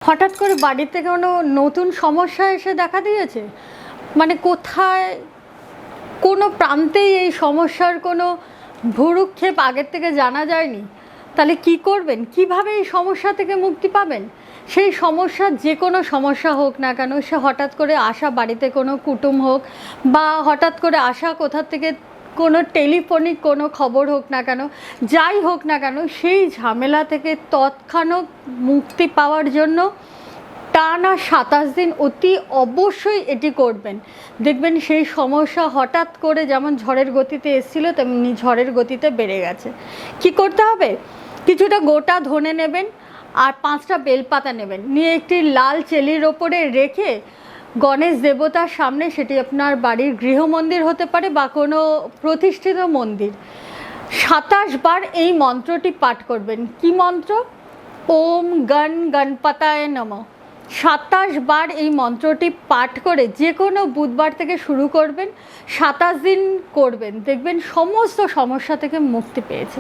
হঠাৎ করে বাড়িতে কোনো নতুন সমস্যা এসে দেখা দিয়েছে, মানে কোথায় কোনো প্রান্তেই এই সমস্যার কোনো ভ্রূক্ষেপ আগের থেকে জানা যায়নি, তাহলে কি করবেন, কিভাবে এই সমস্যা থেকে মুক্তি পাবেন? সেই সমস্যা যে কোনো সমস্যা হোক না কেন, সে হঠাৎ করে আসা বাড়িতে কোনো কুটুম হোক বা হঠাৎ করে আসা কোথা থেকে কোনো টেলিফোনিক কোনো খবর হোক না কেন, যাই হোক না কেন, সেই ঝামেলা থেকে তৎক্ষণাৎ মুক্তি পাওয়ার জন্য টানা ২৭ দিন অতি অবশ্যই এটি করবেন। দেখবেন সেই সমস্যা হঠাৎ করে যেমন ঝড়ের গতিতে এসেছিল তেমনি ঝড়ের গতিতে বেড়ে গেছে। কি করতে হবে? কিছুটা গোটা ধনে নেবেন আর ৫টা বেলপাতা নেবেন, নিয়ে একটি লাল চেলির ওপরে রেখে গণেশ দেবতার সামনে, সেটি আপনার বাড়ির গৃহমন্দির হতে পারে বা কোনো প্রতিষ্ঠিত মন্দির, ২৭ বার এই মন্ত্রটি পাঠ করবেন। কি মন্ত্র? ওম গণ গণপতায় নমঃ। ২৭ বার এই মন্ত্রটি পাঠ করে যে কোনো বুধবার থেকে শুরু করবেন, ২৭ দিন করবেন, দেখবেন সমস্ত সমস্যা থেকে মুক্তি পেয়েছে।